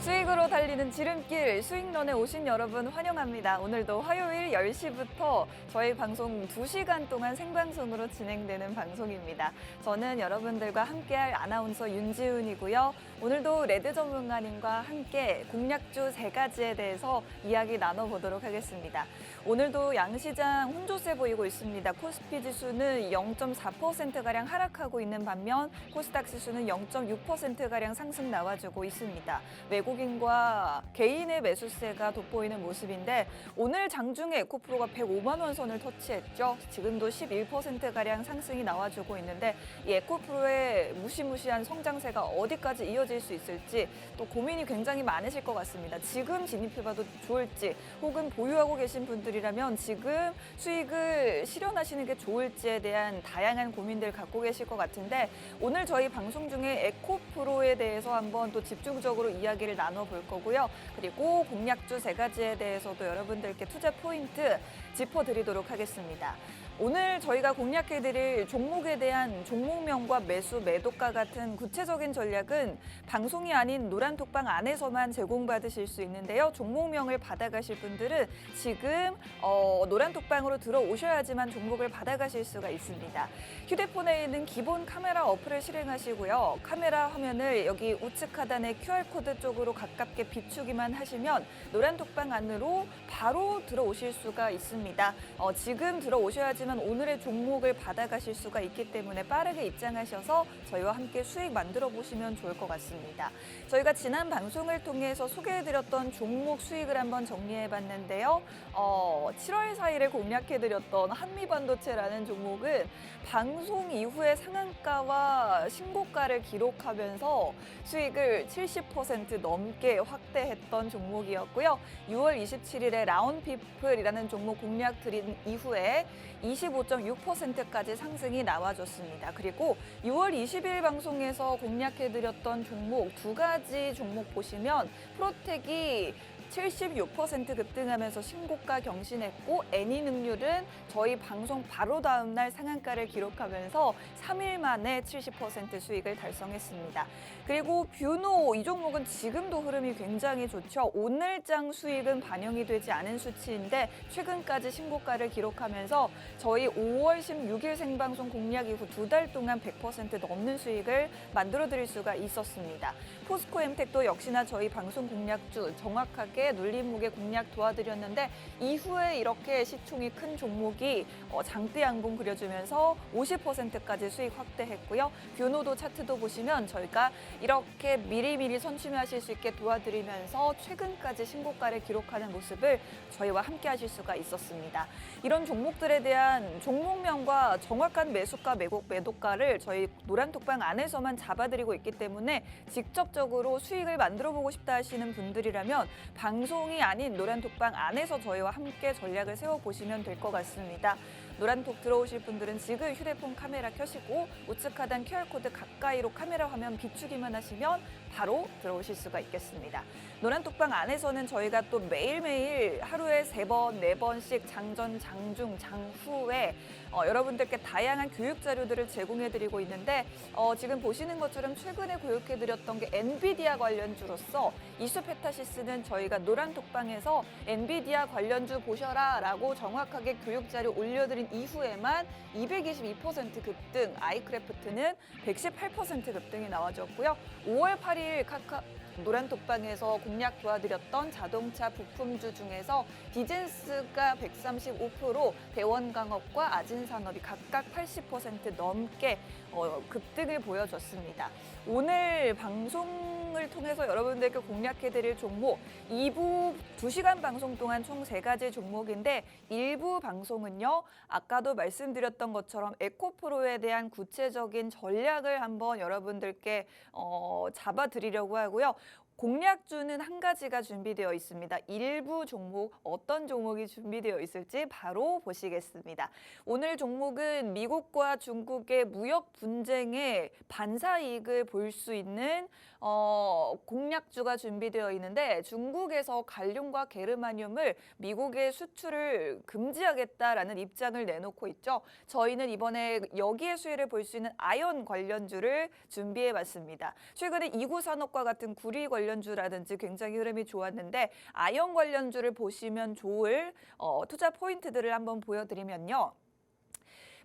수익으로 달리는 지름길 수익런에 오신 여러분 환영합니다. 오늘도 화요일 10시부터 저희 방송 2시간 동안 생방송으로 진행되는 방송입니다. 저는 여러분들과 함께할 아나운서 윤지훈이고요. 오늘도 레드 전문가님과 함께 공략주 3가지에 대해서 이야기 나눠보도록 하겠습니다. 오늘도 양시장 혼조세 보이고 있습니다. 코스피 지수는 0.4%가량 하락하고 있는 반면 코스닥 지수는 0.6%가량 상승 나와주고 있습니다. 외국인과 개인의 매수세가 돋보이는 모습인데 오늘 장중에 에코프로가 105만 원 선을 터치했죠. 지금도 11%가량 상승이 나와주고 있는데 이 에코프로의 무시무시한 성장세가 어디까지 이어질 수 있을지 또 고민이 굉장히 많으실 것 같습니다. 지금 진입해봐도 좋을지 혹은 보유하고 계신 분들이라면 지금 수익을 실현하시는 게 좋을지에 대한 다양한 고민들 갖고 계실 것 같은데 오늘 저희 방송 중에 에코프로에 대해서 한번 또 집중적으로 이야기를 나눠볼 거고요. 그리고 공략주 3가지에 대해서도 여러분들께 투자 포인트 짚어드리도록 하겠습니다. 오늘 저희가 공략해드릴 종목에 대한 종목명과 매수, 매도가 같은 구체적인 전략은 방송이 아닌 노란톡방 안에서만 제공받으실 수 있는데요. 종목명을 받아가실 분들은 지금 노란톡방으로 들어오셔야지만 종목을 받아가실 수가 있습니다. 휴대폰에 있는 기본 카메라 어플을 실행하시고요. 카메라 화면을 여기 우측 하단의 QR코드 쪽으로 가깝게 비추기만 하시면 노란톡방 안으로 바로 들어오실 수가 있습니다. 지금 들어오셔야지만 오늘의 종목을 받아가실 수가 있기 때문에 빠르게 입장하셔서 저희와 함께 수익 만들어 보시면 좋을 것 같습니다. 저희가 지난 방송을 통해서 소개해드렸던 종목 수익을 한번 정리해봤는데요. 7월 4일에 공략해드렸던 한미반도체라는 종목은 방송 이후에 상한가와 신고가를 기록하면서 수익을 70% 넘게 확대했던 종목이었고요. 6월 27일에 라운피플이라는 종목 공략 드린 이후에 25.6%까지 상승이 나와줬습니다. 그리고 6월 20일 방송에서 공략해드렸던 종목 2가지 종목 보시면 프로텍이 76% 급등하면서 신고가 경신했고 애니능률은 저희 방송 바로 다음 날 상한가를 기록하면서 3일 만에 70% 수익을 달성했습니다. 그리고 뷰노 이 종목은 지금도 흐름이 굉장히 좋죠. 오늘장 수익은 반영이 되지 않은 수치인데 최근까지 신고가를 기록하면서 저희 5월 16일 생방송 공략 이후 2달 동안 100% 넘는 수익을 만들어드릴 수가 있었습니다. 포스코엠텍도 역시나 저희 방송 공략주 정확하게 눌림목의 공략 도와드렸는데 이후에 이렇게 시총이 큰 종목이 장대 양봉 그려주면서 50%까지 수익 확대했고요. 뷰노도 차트도 보시면 저희가 이렇게 미리미리 선취하실 수 있게 도와드리면서 최근까지 신고가를 기록하는 모습을 저희와 함께 하실 수가 있었습니다. 이런 종목들에 대한 종목명과 정확한 매수가, 매도가를 저희 노란톡방 안에서만 잡아드리고 있기 때문에 직접적으로 수익을 만들어보고 싶다 하시는 분들이라면 방송이 아닌 노란톡방 안에서 저희와 함께 전략을 세워보시면 될 것 같습니다. 노란톡 들어오실 분들은 지금 휴대폰 카메라 켜시고 우측 하단 QR코드 가까이로 카메라 화면 비추기만 하시면 바로 들어오실 수가 있겠습니다. 노란톡방 안에서는 저희가 또 매일매일 하루에 3번, 4번씩 장전, 장중, 장후에 여러분들께 다양한 교육 자료들을 제공해드리고 있는데 지금 보시는 것처럼 최근에 교육해드렸던 게 엔비디아 관련주로서 이수페타시스는 저희가 노란톡방에서 엔비디아 관련주 보셔라 라고 정확하게 교육 자료 올려드린 이후에만 222% 급등, 아이크래프트는 118% 급등이 나와줬고요. 5월 8일 노란톡방에서 공략 도와드렸던 자동차 부품주 중에서 디젠스가 135%, 대원강업과 아진산업이 각각 80% 넘게 급등을 보여줬습니다. 오늘 방송을 통해서 여러분들께 공략해드릴 종목 2부 2시간 방송 동안 총 3가지 종목인데 1부 방송은요. 아까도 말씀드렸던 것처럼 에코프로에 대한 구체적인 전략을 한번 여러분들께 잡아드리려고 하고요. 공략주는 1가지가 준비되어 있습니다. 일부 종목, 어떤 종목이 준비되어 있을지 바로 보시겠습니다. 오늘 종목은 미국과 중국의 무역 분쟁의 반사이익을 볼 수 있는 공약주가 준비되어 있는데 중국에서 갈륨과 게르마늄을 미국에 수출을 금지하겠다라는 입장을 내놓고 있죠. 저희는 이번에 여기에 수혜를 볼 수 있는 아연 관련주를 준비해봤습니다. 최근에 이구 산업과 같은 구리 관련주라든지 굉장히 흐름이 좋았는데 아연 관련주를 보시면 좋을 투자 포인트들을 한번 보여드리면요.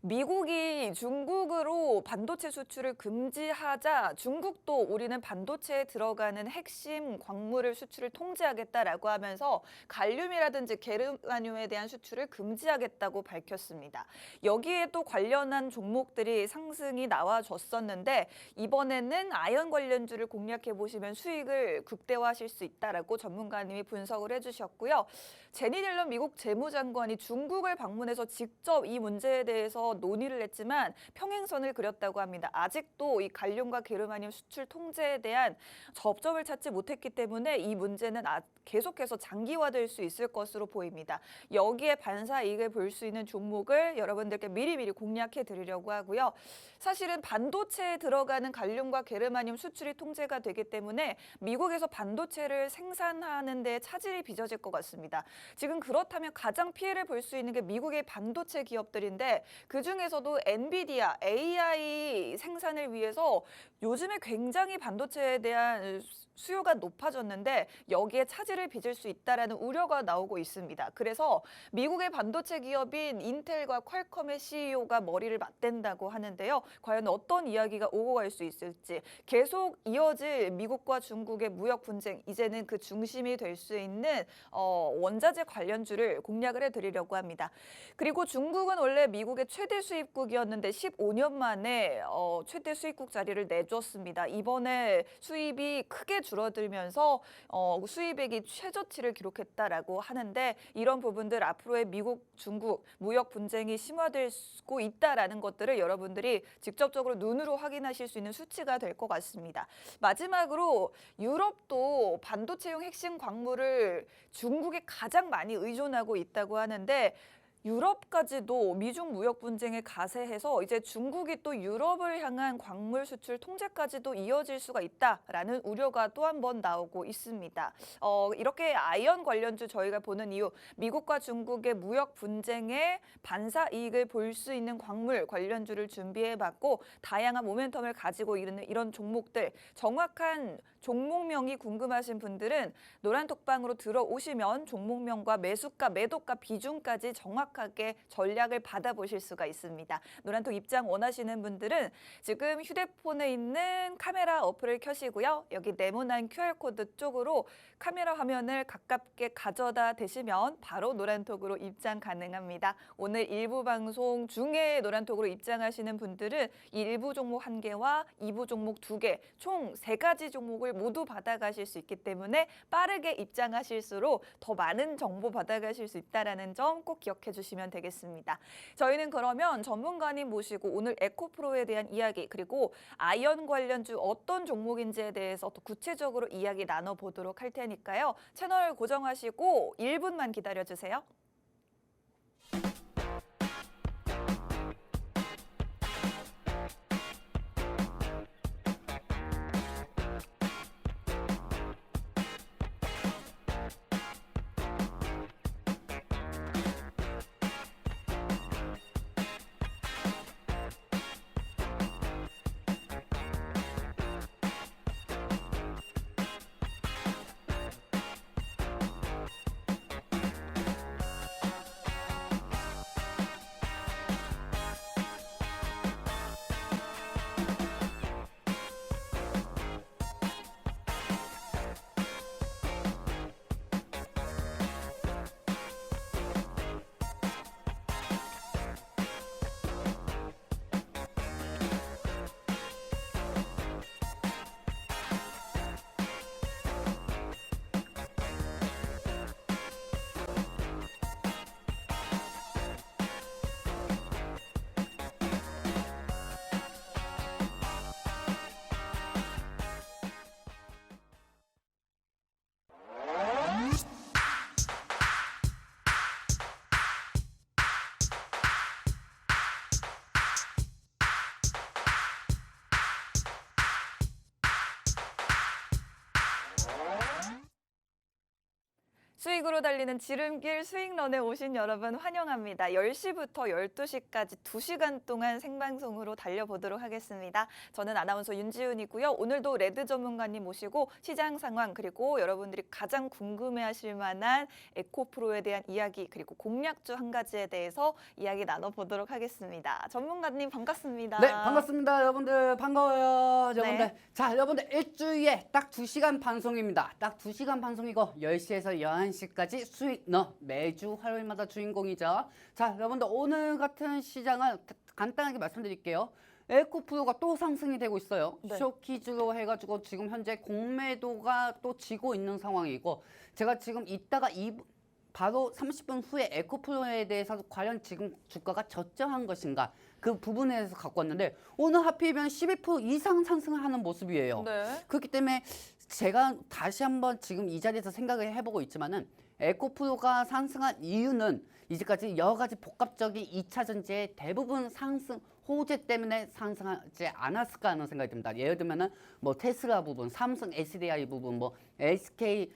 미국이 중국으로 반도체 수출을 금지하자 중국도 우리는 반도체에 들어가는 핵심 광물을 수출을 통제하겠다라고 하면서 갈륨이라든지 게르마늄에 대한 수출을 금지하겠다고 밝혔습니다. 여기에 또 관련한 종목들이 상승이 나와줬었는데 이번에는 아연 관련주를 공략해 보시면 수익을 극대화하실 수 있다라고 전문가님이 분석을 해주셨고요. 제니 옐런 미국 재무장관이 중국을 방문해서 직접 이 문제에 대해서 논의를 했지만 평행선을 그렸다고 합니다. 아직도 이 갈륨과 게르마늄 수출 통제에 대한 접점을 찾지 못했기 때문에 이 문제는 계속해서 장기화될 수 있을 것으로 보입니다. 여기에 반사 이익을 볼 수 있는 종목을 여러분들께 미리미리 공략해 드리려고 하고요. 사실은 반도체에 들어가는 갈륨과 게르마늄 수출이 통제가 되기 때문에 미국에서 반도체를 생산하는 데 차질이 빚어질 것 같습니다. 지금 그렇다면 가장 피해를 볼 수 있는 게 미국의 반도체 기업들인데 그중에서도 엔비디아, AI 생산을 위해서 요즘에 굉장히 반도체에 대한 수요가 높아졌는데 여기에 차질을 빚을 수 있다라는 우려가 나오고 있습니다. 그래서 미국의 반도체 기업인 인텔과 퀄컴의 CEO가 머리를 맞댄다고 하는데요. 과연 어떤 이야기가 오고 갈 수 있을지 계속 이어질 미국과 중국의 무역 분쟁, 이제는 그 중심이 될 수 있는 원자재 관련주를 공략을 해드리려고 합니다. 그리고 중국은 원래 미국의 최대 수입국이었는데 15년 만에 최대 수입국 자리를 내줬습니다. 이번에 수입이 크게 줄어들면서 수입액이 최저치를 기록했다라고 하는데 이런 부분들 앞으로의 미국, 중국 무역 분쟁이 심화되고 있다라는 것들을 여러분들이 직접적으로 눈으로 확인하실 수 있는 수치가 될 것 같습니다. 마지막으로 유럽도 반도체용 핵심 광물을 중국에 가장 많이 의존하고 있다고 하는데 유럽까지도 미중 무역 분쟁에 가세해서 이제 중국이 또 유럽을 향한 광물 수출 통제까지도 이어질 수가 있다라는 우려가 또 한 번 나오고 있습니다. 이렇게 아연 관련주 저희가 보는 이유, 미국과 중국의 무역 분쟁에 반사 이익을 볼 수 있는 광물 관련주를 준비해봤고 다양한 모멘텀을 가지고 있는 이런 종목들, 정확한 종목명이 궁금하신 분들은 노란톡방으로 들어오시면 종목명과 매수가, 매도가 비중까지 정확하게 전략을 받아보실 수가 있습니다. 노란톡 입장 원하시는 분들은 지금 휴대폰에 있는 카메라 어플을 켜시고요. 여기 네모난 QR코드 쪽으로 카메라 화면을 가깝게 가져다 대시면 바로 노란톡으로 입장 가능합니다. 오늘 일부 방송 중에 노란톡으로 입장하시는 분들은 일부 종목 1개와 2부 종목 2개, 총 3가지 종목을 모두 받아가실 수 있기 때문에 빠르게 입장하실수록 더 많은 정보 받아가실 수 있다는 점 꼭 기억해 주시면 되겠습니다. 저희는 그러면 전문가님 모시고 오늘 에코프로에 대한 이야기 그리고 아연 관련주 어떤 종목인지에 대해서 더 구체적으로 이야기 나눠보도록 할 테니까요. 채널 고정하시고 1분만 기다려주세요. 수익으로 달리는 지름길 수익런에 오신 여러분 환영합니다. 10시부터 12시까지 2시간 동안 생방송으로 달려보도록 하겠습니다. 저는 아나운서 윤지훈이고요. 오늘도 레드 전문가님 모시고 시장 상황 그리고 여러분들이 가장 궁금해하실 만한 에코프로에 대한 이야기 그리고 공략주 한 가지에 대해서 이야기 나눠보도록 하겠습니다. 전문가님 반갑습니다. 네, 반갑습니다. 여러분들 반가워요. 네. 여러분들. 자, 여러분들 일주일에 딱 2시간 방송입니다. 딱 2시간 방송이고 10시에서 11시까지 수익너 매주 화요일마다 주인공이죠. 자, 여러분들 오늘 같은 시장을 간단하게 말씀드릴게요. 에코프로가 또 상승이 되고 있어요. 네. 쇼키즈로 해가지고 지금 현재 공매도가 또 지고 있는 상황이고 제가 지금 이따가 바로 30분 후에 에코프로에 대해서 과연 지금 주가가 저점한 것인가 그 부분에 대해서 갖고 왔는데 오늘 하필이면 12% 이상 상승을 하는 모습이에요. 네. 그렇기 때문에 제가 다시 한번 지금 이 자리에서 생각을 해보고 있지만은 에코프로가 상승한 이유는 이제까지 여러 가지 복합적인 2차 전지의 대부분 상승 호재 때문에 상승하지 않았을까 하는 생각이 듭니다. 예를 들면은 뭐 테슬라 부분, 삼성 SDI 부분, 뭐 SK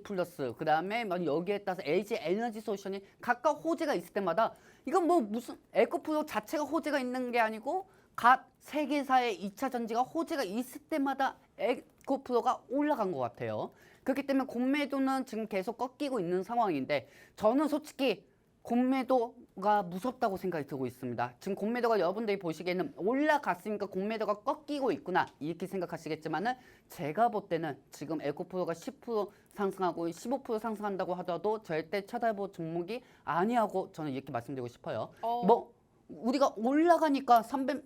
플러스, 그다음에 뭐 여기에 따라서 LG 에너지 솔루션이 각각 호재가 있을 때마다 이건 뭐 무슨 에코프로 자체가 호재가 있는 게 아니고 각 세계사의 2차 전지가 호재가 있을 때마다 에코프로가 올라간 것 같아요. 그렇기 때문에 공매도는 지금 계속 꺾이고 있는 상황인데 저는 솔직히 공매도가 무섭다고 생각이 들고 있습니다. 지금 공매도가 여러분들이 보시기에는 올라갔으니까 공매도가 꺾이고 있구나 이렇게 생각하시겠지만은 제가 볼 때는 지금 에코프로가 10% 상승하고 15% 상승한다고 하더라도 절대 쳐다볼 종목이 아니하고 저는 이렇게 말씀드리고 싶어요. 뭐 우리가 올라가니까 3년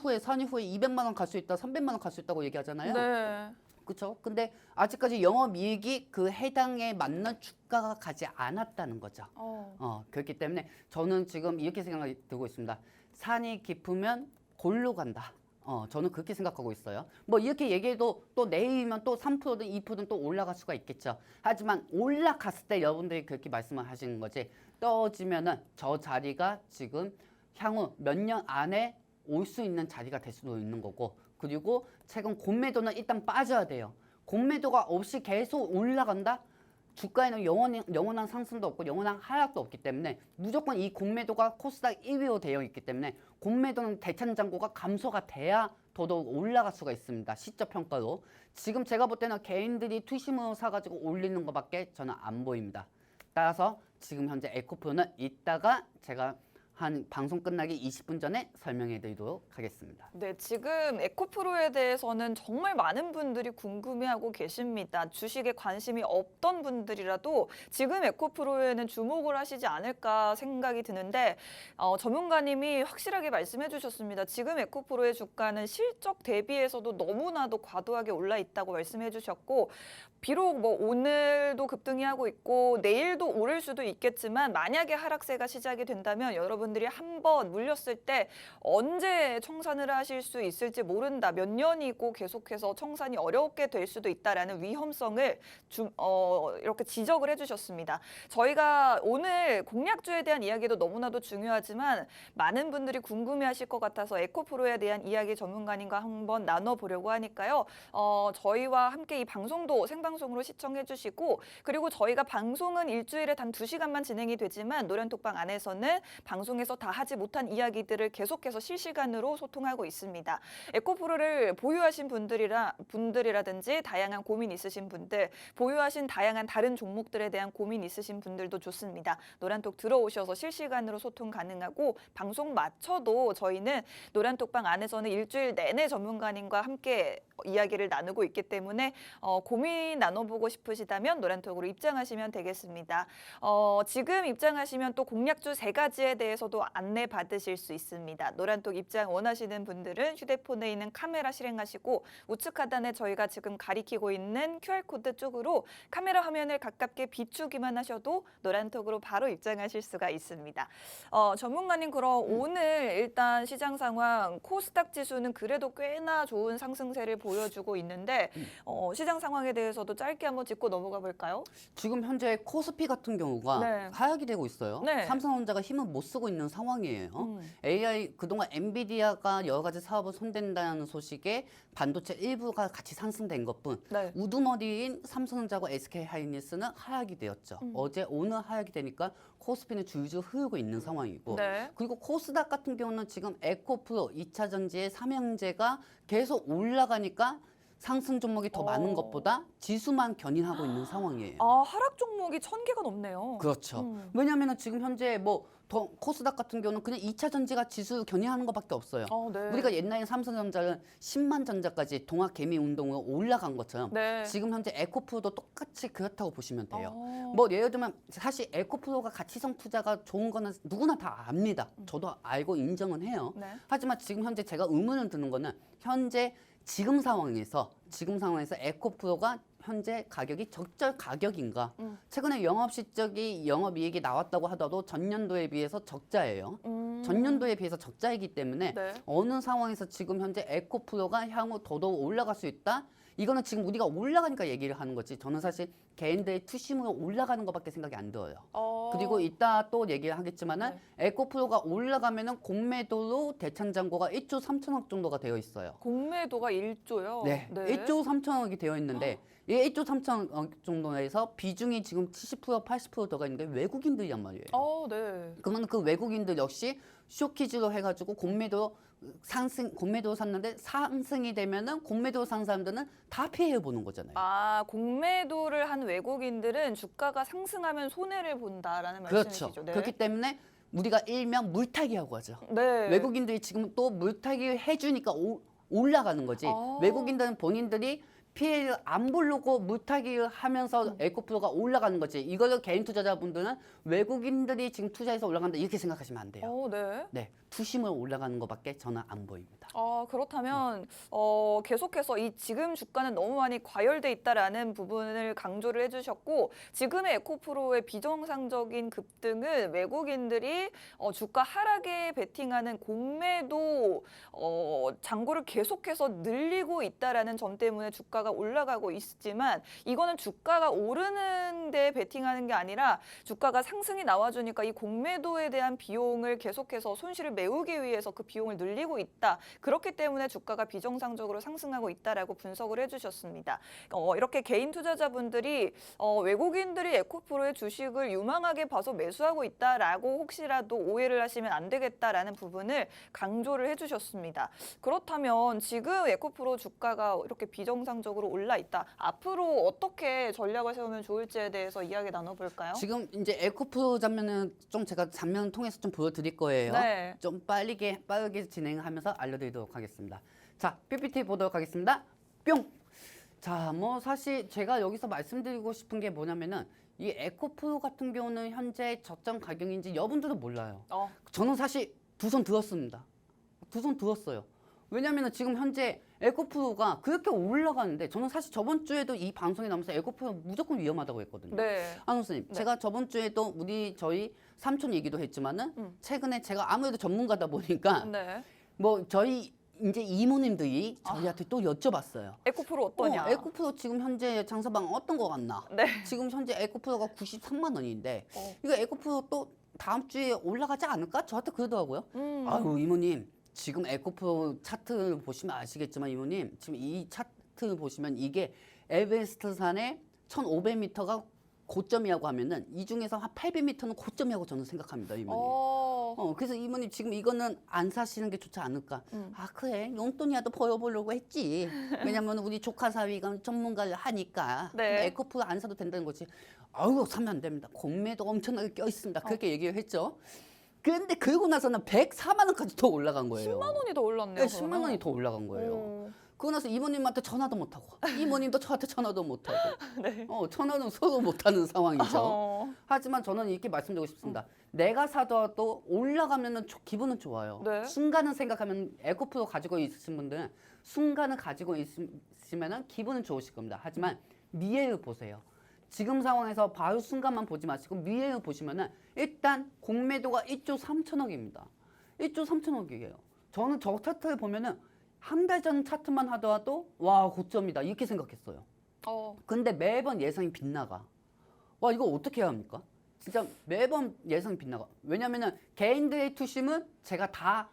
후에 4년 후에 200만 원 갈 수 있다, 300만 원 갈 수 있다고 얘기하잖아요. 네. 그렇죠. 근데 아직까지 영업이익이 그 해당에 맞는 주가가 가지 않았다는 거죠. 그렇기 때문에 저는 지금 이렇게 생각이 들고 있습니다. 산이 깊으면 골로 간다. 저는 그렇게 생각하고 있어요. 뭐 이렇게 얘기해도 또 내일이면 또 3%든 2%든 또 올라갈 수가 있겠죠. 하지만 올라갔을 때 여러분들이 그렇게 말씀을 하시는 거지. 떨어지면은 저 자리가 지금 향후 몇 년 안에 올 수 있는 자리가 될 수도 있는 거고 그리고 최근 공매도는 일단 빠져야 돼요. 공매도가 없이 계속 올라간다? 주가에는 영원한 상승도 없고 영원한 하락도 없기 때문에 무조건 이 공매도가 코스닥 1위로 되어 있기 때문에 공매도는 대찬장고가 감소가 돼야 더더욱 올라갈 수가 있습니다. 시적 평가로. 지금 제가 볼 때는 개인들이 투심으로 사가지고 올리는 것밖에 저는 안 보입니다. 따라서 지금 현재 에코프로는 이따가 제가 한 방송 끝나기 20분 전에 설명해 드리도록 하겠습니다. 네, 지금 에코프로에 대해서는 정말 많은 분들이 궁금해하고 계십니다. 주식에 관심이 없던 분들이라도 지금 에코프로에는 주목을 하시지 않을까 생각이 드는데 전문가님이 확실하게 말씀해 주셨습니다. 지금 에코프로의 주가는 실적 대비해서도 너무나도 과도하게 올라 있다고 말씀해 주셨고 비록 뭐 오늘도 급등이 하고 있고 내일도 오를 수도 있겠지만 만약에 하락세가 시작이 된다면 여러분들이 한번 물렸을 때 언제 청산을 하실 수 있을지 모른다. 몇 년이고 계속해서 청산이 어렵게 될 수도 있다라는 위험성을 이렇게 지적을 해주셨습니다. 저희가 오늘 공략주에 대한 이야기도 너무나도 중요하지만 많은 분들이 궁금해하실 것 같아서 에코프로에 대한 이야기 전문가님과 한번 나눠보려고 하니까요. 저희와 함께 이 방송도 생방송으로 시청해 주시고 그리고 저희가 방송은 일주일에 단 2시간만 진행이 되지만 노련톡방 안에서는 방송에서 다 하지 못한 이야기들을 계속해서 실시간으로 소통하고 있습니다. 에코프로를 보유하신 분들이라든지 다양한 고민 있으신 분들, 보유하신 다양한 다른 종목들에 대한 고민 있으신 분들도 좋습니다. 노란톡 들어오셔서 실시간으로 소통 가능하고 방송 마쳐도 저희는 노란톡방 안에서는 일주일 내내 전문가님과 함께 이야기를 나누고 있기 때문에 고민 나눠보고 싶으시다면 노란톡으로 입장하시면 되겠습니다. 지금 입장하시면 또 공략주 3가지에 대해서도 안내 받으실 수 있습니다. 노란톡 입장 원하시는 분들은 휴대폰에 있는 카메라 실행하시고 우측 하단에 저희가 지금 가리키고 있는 QR코드 쪽으로 카메라 화면을 가깝게 비추기만 하셔도 노란톡으로 바로 입장하실 수가 있습니다. 전문가님 그럼 오늘 일단 시장 상황 코스닥 지수는 그래도 꽤나 좋은 상승세를 보여주고 있는데 시장 상황에 대해서도 짧게 한번 짚고 넘어가 볼까요? 지금 현재 코스피 같은 경우가 네. 하락이 되고 있어요. 네. 삼성전자가 힘을 못 쓰고 있는 상황이에요. AI 그동안 엔비디아가 여러 가지 사업을 손댄다는 소식에 반도체 일부가 같이 상승된 것뿐 네. 우두머리인 삼성전자와 SK하이닉스는 하락이 되었죠. 어제 오늘 하락이 되니까 코스피는 줄줄 흐르고 있는 상황이고 네. 그리고 코스닥 같은 경우는 지금 에코프로 2차 전지의 삼형제가 계속 올라가니까 상승 종목이 더 많은 것보다 지수만 견인하고 있는 상황이에요. 아, 하락 종목이 1000개가 넘네요. 그렇죠. 왜냐하면 지금 현재 뭐 더 코스닥 같은 경우는 그냥 2차 전지가 지수 견인하는 것밖에 없어요. 네. 우리가 옛날에 삼성전자는 10만 전자까지 동학 개미 운동으로 올라간 것처럼 네. 지금 현재 에코프로도 똑같이 그렇다고 보시면 돼요. 어. 뭐 예를 들면 사실 에코프로가 가치성 투자가 좋은 거는 누구나 다 압니다. 저도 알고 인정은 해요. 네. 하지만 지금 현재 제가 의문을 드는 거는 현재 지금 상황에서 에코프로가 현재 가격이 적절 가격인가? 최근에 영업 실적이 영업이익이 나왔다고 하더라도 전년도에 비해서 적자예요. 전년도에 비해서 적자이기 때문에 네. 어느 상황에서 지금 현재 에코프로가 향후 더더욱 올라갈 수 있다? 이거는 지금 우리가 올라가니까 얘기를 하는 거지. 저는 사실 개인들의 투심으로 올라가는 것밖에 생각이 안 들어요. 그리고 이따 또 얘기를 하겠지만은 에코프로가 올라가면은 공매도로 대창잔고가 1조 3천억 정도가 되어 있어요. 공매도가 1조요? 네, 1조 3천억이 되어 있는데 이 1조 3천억 정도에서 비중이 지금 70% 80% 들어가 있는데 외국인들이란 말이에요. 네. 그러면 그 외국인들 역시 쇼키즈로 해가지고 공매도 샀는데 상승이 되면은 공매도 산 사람들은 다 피해 보는 거잖아요. 아, 공매도를 한 외국인들은 주가가 상승하면 손해를 본다라는 그렇죠. 말씀이시죠? 네. 그렇기 때문에 우리가 일명 물타기라고 하죠. 네. 외국인들이 지금 또 물타기 해주니까 올라가는 거지. 외국인들은 본인들이 피해를 안 보려고 물타기를 하면서 에코프로가 올라가는 거지. 이거를 개인 투자자분들은 외국인들이 지금 투자해서 올라간다 이렇게 생각하시면 안 돼요. 네. 네, 투심으로 올라가는 것밖에 저는 안 보입니다. 그렇다면 계속해서 이 지금 주가는 너무 많이 과열돼 있다라는 부분을 강조를 해주셨고 지금의 에코프로의 비정상적인 급등은 외국인들이 주가 하락에 베팅하는 공매도 잔고를 계속해서 늘리고 있다라는 점 때문에 주가가 올라가고 있지만 이거는 주가가 오르는 데 베팅하는 게 아니라 주가가 상승이 나와주니까 이 공매도에 대한 비용을 계속해서 손실을 메우기 위해서 그 비용을 늘리고 있다. 그렇기 때문에 주가가 비정상적으로 상승하고 있다라고 분석을 해주셨습니다. 이렇게 개인 투자자분들이 외국인들이 에코프로의 주식을 유망하게 봐서 매수하고 있다라고 혹시라도 오해를 하시면 안 되겠다라는 부분을 강조를 해주셨습니다. 그렇다면 지금 에코프로 주가가 이렇게 비정상적으로 올라 있다. 앞으로 어떻게 전략을 세우면 좋을지에 대해서 이야기 나눠볼까요? 지금 이제 에코프로 장면은 좀 제가 장면을 통해서 좀 보여드릴 거예요. 네. 좀 빠르게 진행하면서 알려드리도록 하겠습니다. 자, PPT 보도록 하겠습니다. 뿅! 자, 뭐 사실 제가 여기서 말씀드리고 싶은 게 뭐냐면은 이 에코프로 같은 경우는 현재 저점 가격인지 여러분들도 몰라요. 저는 사실 두 손 들었습니다. 두 손 들었어요. 왜냐면은 지금 현재 에코프로가 그렇게 올라가는데 저는 사실 저번 주에도 이 방송에 나오면서 에코프로 무조건 위험하다고 했거든요. 네. 선생님, 네. 제가 저번 주에도 저희 삼촌 얘기도 했지만은 최근에 제가 아무래도 전문가다 보니까 네. 뭐 저희 이제 이모님들이 저희한테 또 여쭤봤어요. 에코프로 어떠냐? 에코프로 지금 현재 장사방 어떤 거 같나? 네. 지금 현재 에코프로가 93만 원인데 이거 에코프로 또 다음 주에 올라가지 않을까? 저한테 그러더라고요. 아유 이모님 지금 에코프로 차트 보시면 아시겠지만 이모님 지금 이 차트 보시면 이게 에베레스트산의 1500m가 고점이라고 하면은 이 중에서 한 800m는 고점이라고 저는 생각합니다, 이모님. 그래서 이모님 지금 이거는 안 사시는 게 좋지 않을까? 아 그래 용돈이라도 벌어보려고 했지. 왜냐면 우리 조카 사위가 전문가를 하니까 네. 에코프로 안 사도 된다는 거지. 아유 사면 안 됩니다. 공매도 엄청나게 껴 있습니다. 그렇게 얘기를 했죠. 그런데 그러고 나서는 104만 원까지 더 올라간 거예요. 10만 원이 더 올랐네요. 네, 10만 원이 더 올라간 거예요. 그러고 나서 이모님한테 전화도 못하고 이모님도 저한테 전화도 못하고 네. 전화는 서로 못하는 상황이죠. 하지만 저는 이렇게 말씀드리고 싶습니다. 내가 사더라도 올라가면은 기분은 좋아요. 네. 순간은 생각하면 에코프로 가지고 있으신 분들은 순간을 가지고 있으면은 기분은 좋으실 겁니다. 하지만 미래를 보세요. 지금 상황에서 바로 순간만 보지 마시고 미래를 보시면은 일단 공매도가 1조 3천억입니다. 1조 3천억이에요. 저는 저 차트를 보면은 한 달 전 차트만 하더라도 와 고점이다 이렇게 생각했어요. 근데 매번 예상이 빗나가. 와 이거 어떻게 해야 합니까? 진짜 매번 예상이 빗나가. 왜냐면은 개인들의 투심은 제가 다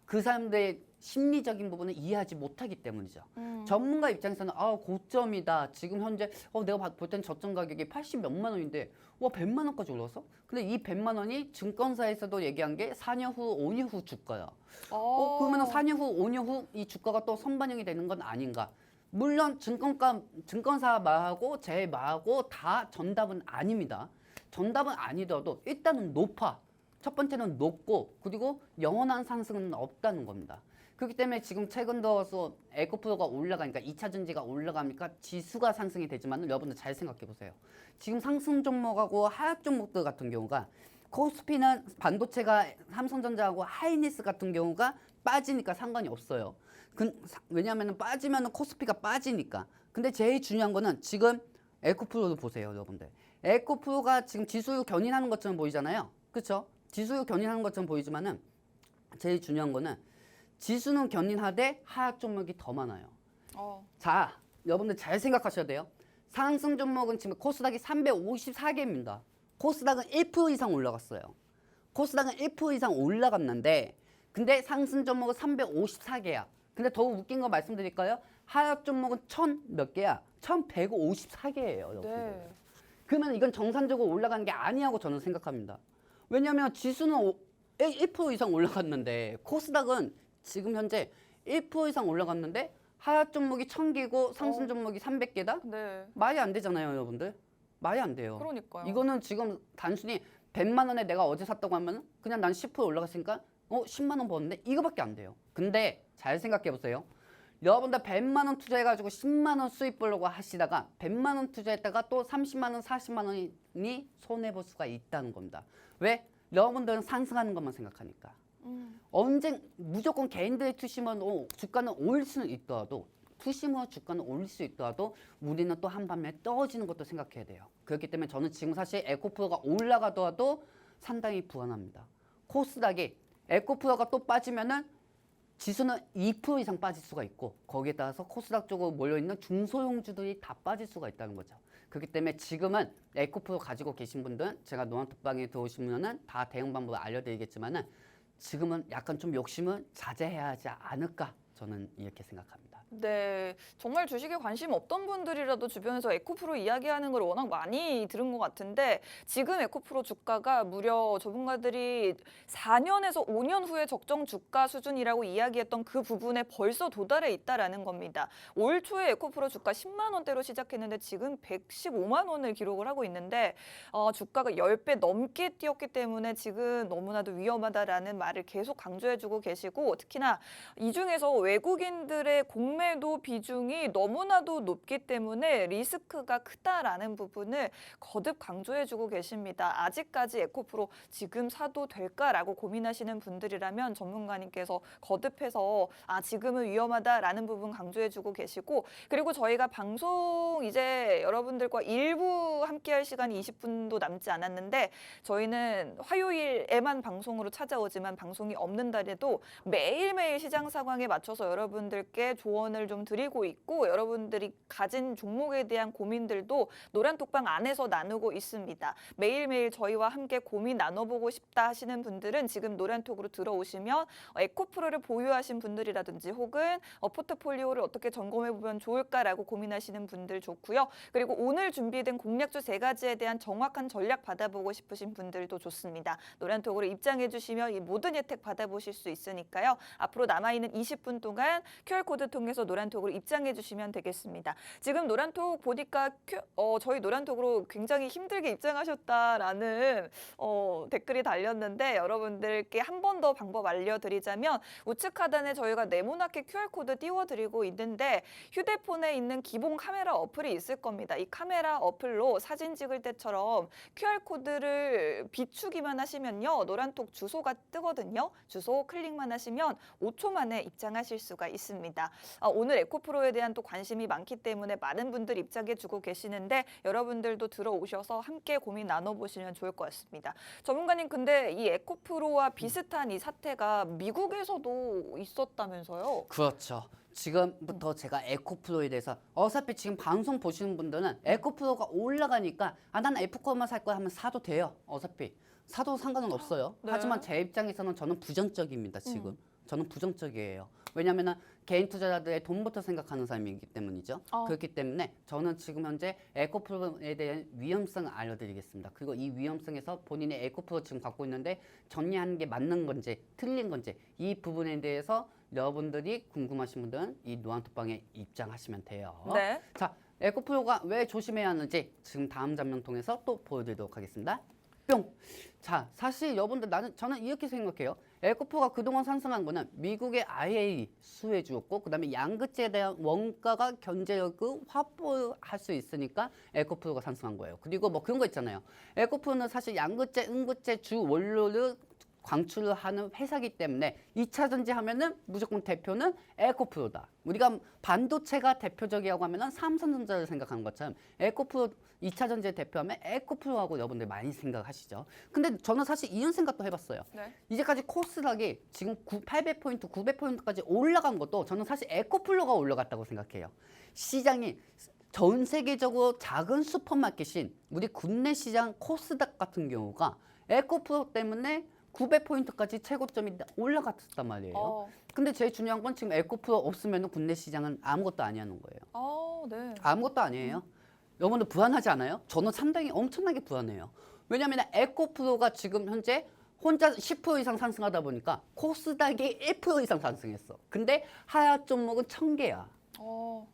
그 사람들의 심리적인 부분을 이해하지 못하기 때문이죠. 전문가 입장에서는 고점이다. 지금 현재 내가 볼 땐 저점 가격이 80 몇만 원인데 100만 원까지 올랐어? 근데 이 100만 원이 증권사에서도 얘기한 게 4년 후, 5년 후 주가야. 그러면 4년 후, 5년 후 이 주가가 또 선반영이 되는 건 아닌가? 물론 증권사 말하고 제 말하고 다 정답은 아닙니다. 정답은 아니더라도 일단은 높아. 첫 번째는 높고 그리고 영원한 상승은 없다는 겁니다. 그렇기 때문에 지금 최근 들어서 에코프로가 올라가니까 2차 전지가 올라가니까 지수가 상승이 되지만 여러분들 잘 생각해 보세요. 지금 상승 종목하고 하락 종목들 같은 경우가 코스피는 반도체가 삼성전자하고 하이닉스 같은 경우가 빠지니까 상관이 없어요. 왜냐하면 빠지면 코스피가 빠지니까. 근데 제일 중요한 거는 지금 에코프로를 보세요, 여러분들. 에코프로가 지금 지수율 견인하는 것처럼 보이잖아요. 그렇죠? 지수율 견인하는 것처럼 보이지만은 제일 중요한 거는 지수는 견인하되 하락 종목이 더 많아요. 자, 여러분들 잘 생각하셔야 돼요. 상승 종목은 지금 코스닥이 354개입니다. 코스닥은 1% 이상 올라갔어요. 코스닥은 1% 이상 올라갔는데 근데 상승 종목은 354개야. 근데 더 웃긴 거 말씀드릴까요? 하락 종목은 1000 몇 개야? 1154개예요, 여러분들. 네. 그러면 이건 정상적으로 올라가는 게 아니라고 저는 생각합니다. 왜냐하면 지수는 1% 이상 올라갔는데 코스닥은 지금 현재 1% 이상 올라갔는데 하락 종목이 1000개고 상승 종목이 300개다? 네. 말이 안 되잖아요, 여러분들. 말이 안 돼요. 그러니까요. 이거는 지금 단순히 100만 원에 내가 어제 샀다고 하면 그냥 난 10% 올라갔으니까 10만 원 벌었는데 이거밖에 안 돼요. 근데 잘 생각해 보세요. 여러분들 100만 원 투자해가지고 10만 원 수익 보려고 하시다가 100만 원 투자했다가 또 30만 원, 40만 원이 손해볼 수가 있다는 겁니다. 왜? 여러분들은 상승하는 것만 생각하니까. 무조건 개인들의 투심으로 주가는 올릴 수는 있더라도 투심으로 주가는 올릴 수 있더라도 우리는 또 한밤에 떨어지는 것도 생각해야 돼요. 그렇기 때문에 저는 지금 사실 에코프로가 올라가더라도 상당히 불안합니다. 코스닥이 에코프로가 또 빠지면은 지수는 2% 이상 빠질 수가 있고 거기에 따라서 코스닥 쪽으로 몰려있는 중소형주들이 다 빠질 수가 있다는 거죠. 그렇기 때문에 지금은 에코프로 가지고 계신 분들은 제가 노안톡방에 들어오시면은 다 대응 방법을 알려드리겠지만은 지금은 약간 좀 욕심을 자제해야 하지 않을까 저는 이렇게 생각합니다. 네, 정말 주식에 관심 없던 분들이라도 주변에서 에코프로 이야기하는 걸 워낙 많이 들은 것 같은데 지금 에코프로 주가가 무려 전문가들이 4년에서 5년 후에 적정 주가 수준이라고 이야기했던 그 부분에 벌써 도달해 있다라는 겁니다. 올 초에 에코프로 주가 10만 원대로 시작했는데 지금 115만 원을 기록을 하고 있는데 주가가 10배 넘게 뛰었기 때문에 지금 너무나도 위험하다라는 말을 계속 강조해주고 계시고 특히나 이 중에서 외국인들의 공매도 비중이 너무나도 높기 때문에 리스크가 크다라는 부분을 거듭 강조해주고 계십니다. 아직까지 에코프로 지금 사도 될까라고 고민하시는 분들이라면 전문가님께서 거듭해서 지금은 위험하다라는 부분 강조해주고 계시고 그리고 저희가 방송 이제 여러분들과 일부 함께할 시간이 20분도 남지 않았는데 저희는 화요일에만 방송으로 찾아오지만 방송이 없는 날에도 매일매일 시장 상황에 맞춰서 여러분들께 조언을 좀 드리고 있고 여러분들이 가진 종목에 대한 고민들도 노란톡방 안에서 나누고 있습니다. 매일매일 저희와 함께 고민 나눠보고 싶다 하시는 분들은 지금 노란톡으로 들어오시면 에코프로를 보유하신 분들이라든지 혹은 포트폴리오를 어떻게 점검해보면 좋을까라고 고민하시는 분들 좋고요. 그리고 오늘 준비된 공략주 3가지에 대한 정확한 전략 받아보고 싶으신 분들도 좋습니다. 노란톡으로 입장해주시면 이 모든 혜택 받아보실 수 있으니까요. 앞으로 남아있는 20분 동안 QR코드 통해서 노란톡으로 입장해주시면 되겠습니다. 지금 노란톡 보니까 저희 노란톡으로 굉장히 힘들게 입장하셨다라는 댓글이 달렸는데 여러분들께 한 번 더 방법 알려드리자면 우측 하단에 저희가 네모나게 QR코드 띄워드리고 있는데 휴대폰에 있는 기본 카메라 어플이 있을 겁니다. 이 카메라 어플로 사진 찍을 때처럼 QR코드를 비추기만 하시면요. 노란톡 주소가 뜨거든요. 주소 클릭만 하시면 5초 만에 입장하실 수가 있습니다. 오늘 에코프로에 대한 또 관심이 많기 때문에 많은 분들 입장해 주고 계시는데 여러분들도 들어오셔서 함께 고민 나눠보시면 좋을 것 같습니다. 전문가님, 근데 이 에코프로와 비슷한 이 사태가 미국에서도 있었다면서요? 그렇죠. 지금부터 제가 에코프로에 대해서 어차피 지금 방송 보시는 분들은 에코프로가 올라가니까 나는 에코프로만 살 거야 하면 사도 돼요. 어차피 사도 상관은 없어요. 네. 하지만 제 입장에서는 저는 부정적입니다. 지금 저는 부정적이에요. 왜냐하면 개인 투자자들의 돈부터 생각하는 사람이기 때문이죠. 그렇기 때문에 저는 지금 현재 에코프로에 대한 위험성을 알려드리겠습니다. 그리고 이 위험성에서 본인의 에코프로 지금 갖고 있는데 정리하는 게 맞는 건지 틀린 건지 이 부분에 대해서 여러분들이 궁금하신 분들은 이 노안톡방에 입장하시면 돼요. 네. 자, 에코프로가 왜 조심해야 하는지 지금 다음 장면 통해서 또 보여드리도록 하겠습니다. 뿅! 자, 사실 여러분들 저는 이렇게 생각해요. 에코프로가 그동안 상승한 거는 미국의 IAEA 수혜주였고 그다음에 양극재에 대한 원가가 경제력을 확보할 수 있으니까 에코프로가 상승한 거예요. 그리고 뭐 그런 거 있잖아요. 에코프로는 사실 양극재, 음극재 주 원료를 광출을 하는 회사이기 때문에 2차 전지 하면은 무조건 대표는 에코프로다. 우리가 반도체가 대표적이라고 하면은 삼성전자를 생각하는 것처럼 에코프로 2차 전지를 대표하면 에코프로하고 여러분들 많이 생각하시죠. 근데 저는 사실 이런 생각도 해봤어요. 네. 이제까지 코스닥이 지금 800포인트, 900포인트까지 올라간 것도 저는 사실 에코프로가 올라갔다고 생각해요. 시장이 전 세계적으로 작은 슈퍼마켓인 우리 국내 시장 코스닥 같은 경우가 에코프로 때문에 900포인트까지 최고점이 올라갔단 말이에요. 근데 제일 중요한 건 지금 에코프로 없으면 국내 시장은 아무것도 아니라는 거예요. 네. 아무것도 아니에요. 여러분들 불안하지 않아요? 저는 상당히 엄청나게 불안해요. 왜냐하면 에코프로가 지금 현재 혼자 10% 이상 상승하다 보니까 코스닥이 1% 이상 상승했어. 근데 하하 종목은 1000개야.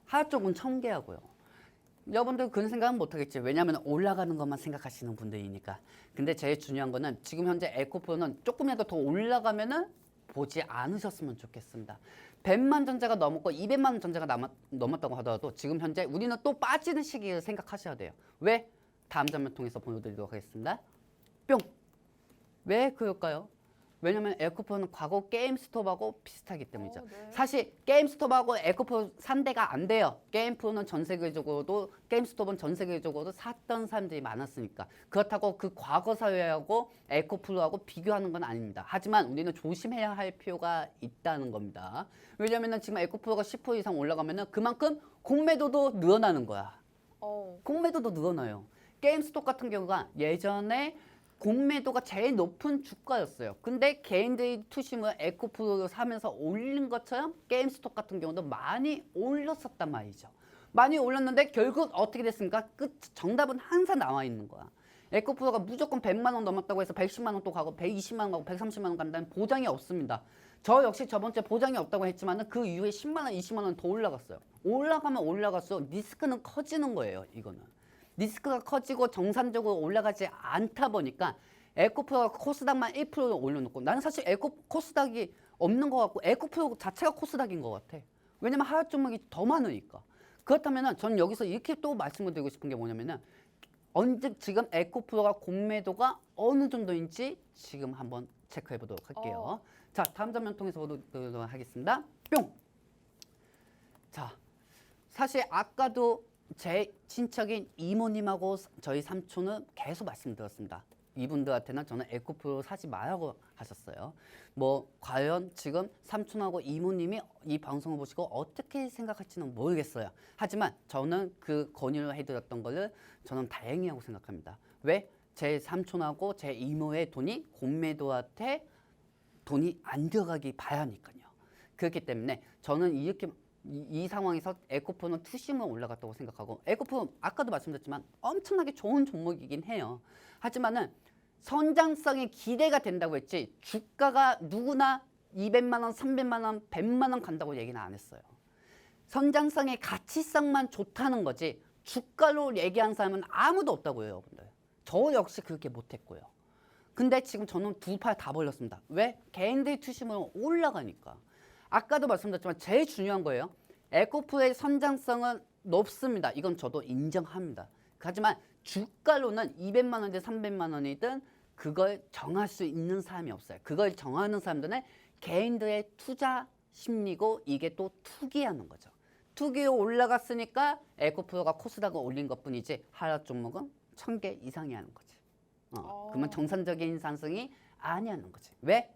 하하 쪽은 1000개하고요. 여러분들 그런 생각은 못하겠지. 왜냐하면 올라가는 것만 생각하시는 분들이니까. 근데 제일 중요한 거는 지금 현재 에코프로는 조금이라도 더 올라가면은 보지 않으셨으면 좋겠습니다. 100만 전자가 넘었고 200만 전자가 넘었다고 하더라도 지금 현재 우리는 또 빠지는 시기를 생각하셔야 돼요. 왜? 다음 장면 통해서 보여드리도록 하겠습니다. 뿅! 왜 그럴까요? 왜냐면 에코프로는 과거 게임스톱하고 비슷하기 때문이죠. 네. 사실 게임스톱하고 에코프로 상대가 안 돼요. 게임스톱은 전 세계적으로도 샀던 사람들이 많았으니까. 그렇다고 그 과거 사회하고 에코프로하고 비교하는 건 아닙니다. 하지만 우리는 조심해야 할 필요가 있다는 겁니다. 왜냐면은 지금 에코프로가 10% 이상 올라가면은 그만큼 공매도도 늘어나는 거야. 공매도도 늘어나요. 게임스톱 같은 경우가 예전에 공매도가 제일 높은 주가였어요. 근데 개인들이 투심을 에코프로를 사면서 올린 것처럼 게임스톱 같은 경우도 많이 올렸었단 말이죠. 많이 올렸는데 결국 어떻게 됐습니까? 정답은 항상 나와 있는 거야. 에코프로가 무조건 100만 원 넘었다고 해서 110만 원 또 가고 120만 원 가고 130만 원 간다는 보장이 없습니다. 저 역시 저번 주에 보장이 없다고 했지만 그 이후에 10만 원, 20만 원 더 올라갔어요. 올라가면 올라갈수록 리스크는 커지는 거예요. 이거는. 리스크가 커지고 정상적으로 올라가지 않다 보니까 에코프로가 코스닥만 1%를 올려놓고 나는 사실 코스닥이 없는 것 같고 에코프로 자체가 코스닥인 것 같아. 왜냐면 하락 종목이 더 많으니까. 그렇다면 저는 여기서 이렇게 또 말씀을 드리고 싶은 게 뭐냐면은 언제 지금 에코프로가 공매도가 어느 정도인지 지금 한번 체크해 보도록 할게요. 자, 다음 장면 통해서 보도록 하겠습니다. 뿅! 자, 사실 아까도 제 친척인 이모님하고 저희 삼촌은 계속 말씀드렸습니다. 이분들한테는 저는 에코프로 사지 말라고 하셨어요. 뭐 과연 지금 삼촌하고 이모님이 이 방송을 보시고 어떻게 생각할지는 모르겠어요. 하지만 저는 그 권유를 해드렸던 거를 저는 다행이라고 생각합니다. 왜? 제 삼촌하고 제 이모의 돈이 공매도한테 돈이 안 들어가기 봐야 하니까요. 그렇기 때문에 저는 이렇게 이 상황에서 에코프로는 투심을 올라갔다고 생각하고 에코프로 아까도 말씀드렸지만 엄청나게 좋은 종목이긴 해요. 하지만은 성장성이 기대가 된다고 했지 주가가 누구나 200만 원, 300만 원, 100만 원 간다고 얘기는 안 했어요. 성장성의 가치성만 좋다는 거지 주가로 얘기한 사람은 아무도 없다고요, 여러분들. 저 역시 그렇게 못했고요. 근데 지금 저는 두 팔 다 벌렸습니다. 왜? 개인들이 투심으로 올라가니까. 아까도 말씀드렸지만 제일 중요한 거예요. 에코프로의 성장성은 높습니다. 이건 저도 인정합니다. 하지만 주가로는 200만 원이든 300만 원이든 그걸 정할 수 있는 사람이 없어요. 그걸 정하는 사람들은 개인들의 투자 심리고 이게 또 투기하는 거죠. 투기에 올라갔으니까 에코프로가 코스닥을 올린 것뿐이지 하락 종목은 1000개 이상이 하는 거지. 그러면 정상적인 상승이 아니하는 거지. 왜?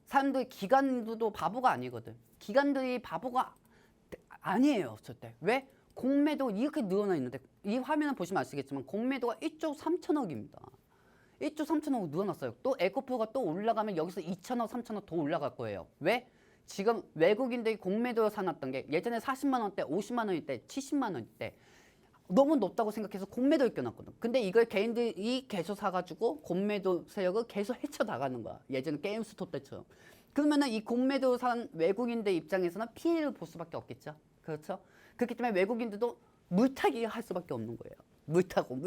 사람들 기관들도 바보가 아니거든. 기관들이 바보가 아니에요. 절대. 왜? 공매도 이렇게 늘어나 있는데 이 화면을 보시면 아시겠지만 공매도가 1조 3천억입니다. 1조 3천억 늘어났어요. 또 에코프로가 또 올라가면 여기서 2천억, 3천억 더 올라갈 거예요. 왜? 지금 외국인들이 공매도로 사놨던 게 예전에 40만 원대, 50만 원일 때, 70만 원일 때 너무 높다고 생각해서 공매도를 껴놨거든. 근데 이걸 개인들이 계속 사가지고 공매도 세력을 계속 헤쳐나가는 거야. 예전에 게임스톱 때처럼. 그러면은 이 공매도 산 외국인들 입장에서는 피해를 볼 수밖에 없겠죠. 그렇죠? 그렇기 때문에 외국인들도 물타기 할 수밖에 없는 거예요. 물타고.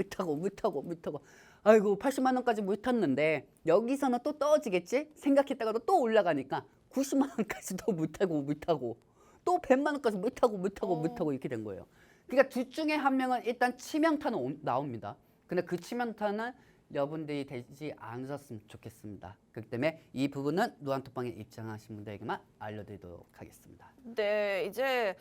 아이고 80만 원까지 물 탔는데 여기서는 또 떨어지겠지? 생각했다가도 또 올라가니까 90만 원까지 또 물타고 또 100만 원까지 물타고 이렇게 된 거예요. 그러니까 둘 중에 한 명은 일단 치명타는 나옵니다. 근데 그 치명타는 여러분들이 되지 않으셨으면 좋겠습니다. 그렇기 때문에 이 부분은 노란톡방에 입장하신 분들에게만 알려드리도록 하겠습니다. 네, 이제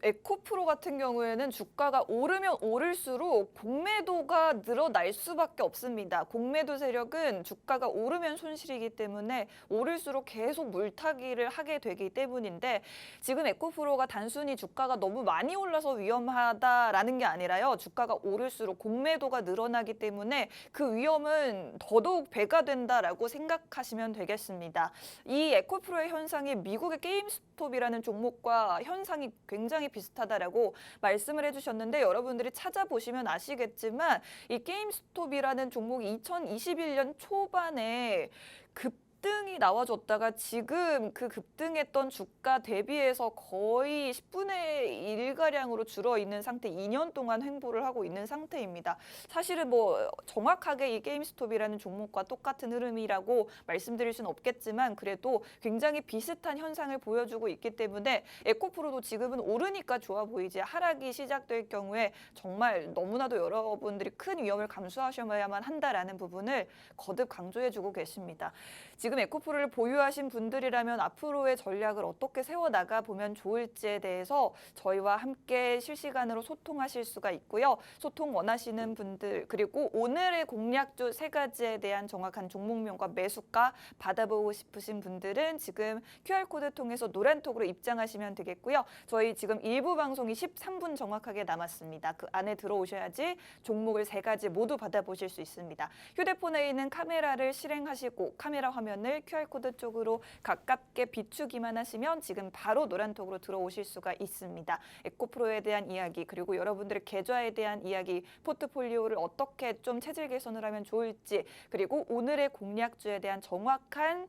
에코프로 같은 경우에는 주가가 오르면 오를수록 공매도가 늘어날 수밖에 없습니다. 공매도 세력은 주가가 오르면 손실이기 때문에 오를수록 계속 물타기를 하게 되기 때문인데 지금 에코프로가 단순히 주가가 너무 많이 올라서 위험하다라는 게 아니라요. 주가가 오를수록 공매도가 늘어나기 때문에 그 위험은 더더욱 배가 된다라고 생각하시면 되겠습니다. 이 에코프로의 현상이 미국의 게임스톱이라는 종목과 현상이 굉장히 비슷하다라고 말씀을 해주셨는데 여러분들이 찾아보시면 아시겠지만 이 게임스톱이라는 종목이 2021년 초반에 급등이 나와줬다가 지금 그 급등했던 주가 대비해서 거의 10분의 1가량으로 줄어 있는 상태, 2년 동안 횡보를 하고 있는 상태입니다. 사실은 뭐 정확하게 이 게임스톱이라는 종목과 똑같은 흐름이라고 말씀드릴 수는 없겠지만 그래도 굉장히 비슷한 현상을 보여주고 있기 때문에 에코프로도 지금은 오르니까 좋아 보이지 하락이 시작될 경우에 정말 너무나도 여러분들이 큰 위험을 감수하셔야만 한다라는 부분을 거듭 강조해주고 계십니다. 지금 에코프로를 보유하신 분들이라면 앞으로의 전략을 어떻게 세워나가 보면 좋을지에 대해서 저희와 함께 실시간으로 소통하실 수가 있고요. 소통 원하시는 분들 그리고 오늘의 공략주 3가지에 대한 정확한 종목명과 매수가 받아보고 싶으신 분들은 지금 QR코드 통해서 노란톡으로 입장하시면 되겠고요. 저희 지금 1부 방송이 13분 정확하게 남았습니다. 그 안에 들어오셔야지 종목을 3가지 모두 받아보실 수 있습니다. 휴대폰에 있는 카메라를 실행하시고 카메라 화면을 QR코드 쪽으로 가깝게 비추기만 하시면 지금 바로 노란톡으로 들어오실 수가 있습니다. 에코프로에 대한 이야기 그리고 여러분들의 계좌에 대한 이야기 포트폴리오를 어떻게 좀 체질 개선을 하면 좋을지 그리고 오늘의 공략주에 대한 정확한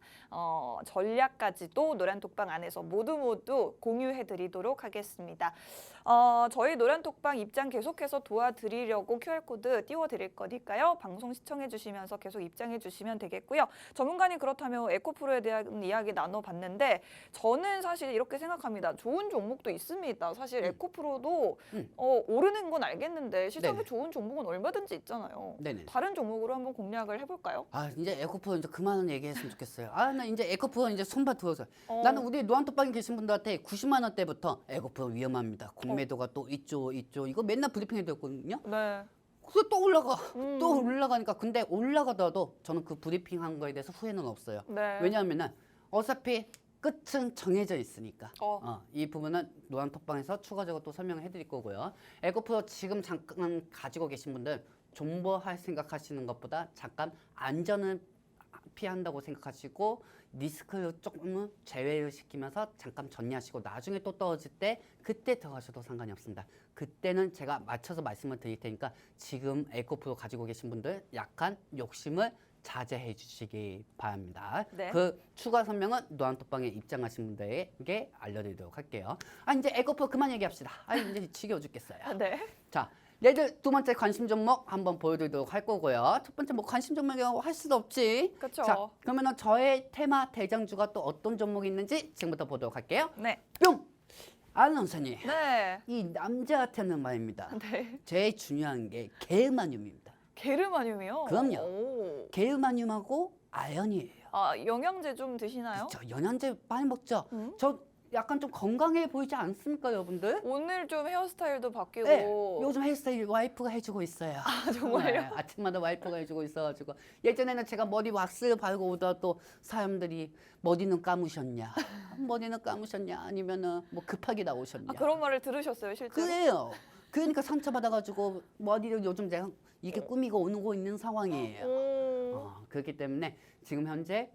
전략까지도 노란톡방 안에서 모두 공유해드리도록 하겠습니다. 저희 노란톡방 입장 계속해서 도와드리려고 QR코드 띄워드릴 거니까요. 방송 시청해주시면서 계속 입장해주시면 되겠고요. 전문가님 그렇다면 에코프로에 대한 이야기 나눠봤는데 저는 사실 이렇게 생각합니다. 좋은 종목도 있습니다. 사실 에코프로도 오르는 건 알겠는데 시장에 네네. 좋은 종목은 얼마든지 있잖아요. 네네. 다른 종목으로 한번 공략을 해볼까요? 이제 에코프로 이제 그만 얘기했으면 좋겠어요. 나 이제 에코프로 이제 손발 들어서 나는 우리 노안톡방에 계신 분들한테 90만 원대부터 에코프로 위험합니다. 공매도가 또 있죠. 이거 맨날 브리핑해 드렸거든요. 네. 그래서 또 올라가니까 근데 올라가더라도 저는 그 브리핑한 거에 대해서 후회는 없어요. 네. 왜냐하면은 어차피 끝은 정해져 있으니까. 이 부분은 노안톡방에서 추가적으로 또 설명을 해드릴 거고요. 에코프로 지금 잠깐 가지고 계신 분들 존버할 생각하시는 것보다 잠깐 안전을 피한다고 생각하시고 리스크를 조금은 제외를 시키면서 잠깐 정리하시고 나중에 또 떨어질 때 그때 들어가셔도 상관이 없습니다. 그때는 제가 맞춰서 말씀을 드릴 테니까 지금 에코프로 가지고 계신 분들 약간 욕심을 자제해 주시기 바랍니다. 네. 그 추가 설명은 노안톡방에 입장하신 분들에게 알려드리도록 할게요. 이제 에코프로 그만 얘기합시다. 이제 지겨워 죽겠어요. 네. 자, 얘들 두 번째 관심 종목 한번 보여드리도록 할 거고요. 첫 번째 뭐 관심 종목이라고 할 수도 없지. 그렇죠. 자, 그러면은 저의 테마 대장주가 또 어떤 종목이 있는지 지금부터 보도록 할게요. 네. 뿅! 아나운서님, 네. 이 남자한테는 말입니다. 네. 제일 중요한 게 게르마늄입니다. 게르마늄이요? 그럼요. 오. 게르마늄하고 아연이에요. 아, 영양제 좀 드시나요? 저 영양제 많이 먹죠. 저 약간 좀 건강해 보이지 않습니까, 여러분들? 오늘 좀 헤어스타일도 바뀌고. 네, 요즘 헤어스타일 와이프가 해주고 있어요. 아, 정말요? 네, 아침마다 와이프가 해주고 있어가지고 예전에는 제가 머리 왁스 바르고 오다 또 사람들이 머리는 감으셨냐, 머리는 감으셨냐, 아니면은 뭐 급하게 나오셨냐. 아, 그런 말을 들으셨어요, 실제로? 그래요. 그러니까 상처받아가지고 머리를 요즘 제가 이게 꾸미고 오고 있는 상황이에요. 그렇기 때문에 지금 현재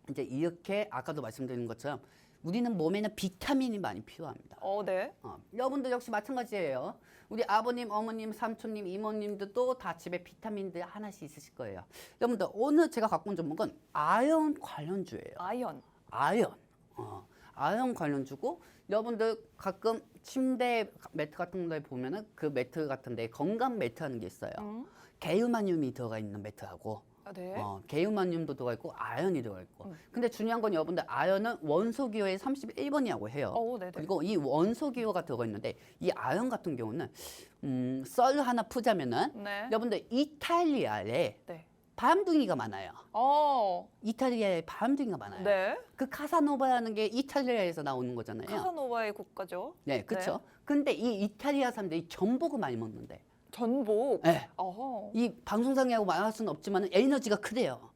이제 이렇게 아까도 말씀드린 것처럼 우리는 몸에는 비타민이 많이 필요합니다. 네. 여러분들 역시 마찬가지예요. 우리 아버님, 어머님, 삼촌님, 이모님들도 다 집에 비타민들 하나씩 있으실 거예요. 여러분들 오늘 제가 갖고 온 종목은 아연 관련주예요. 아연. 아연. 아연 관련주고 여러분들 가끔 침대 매트 같은 데 보면은 그 매트 같은 데 건강 매트 하는 게 있어요. 개유마늄이 들어가 있는 매트하고 아, 네. 개유마늄도 들어가 있고 아연이 들어가 있고. 근데 중요한 건 여러분들 아연은 원소기호의 31번이라고 해요. 네네. 그리고 이 원소기호가 들어가 있는데 이 아연 같은 경우는 썰 하나 푸자면은 네. 여러분들 이탈리아에 네. 바람둥이가 많아요. 어, 이탈리아에 바람둥이가 많아요. 네. 그 카사노바라는 게 이탈리아에서 나오는 거잖아요. 카사노바의 국가죠. 네, 그렇죠. 근데 이 이탈리아 사람들이 전복을 많이 먹는데 전복. 네. 어허. 이 방송상이라고 말할 수는 없지만 에너지가 크대요.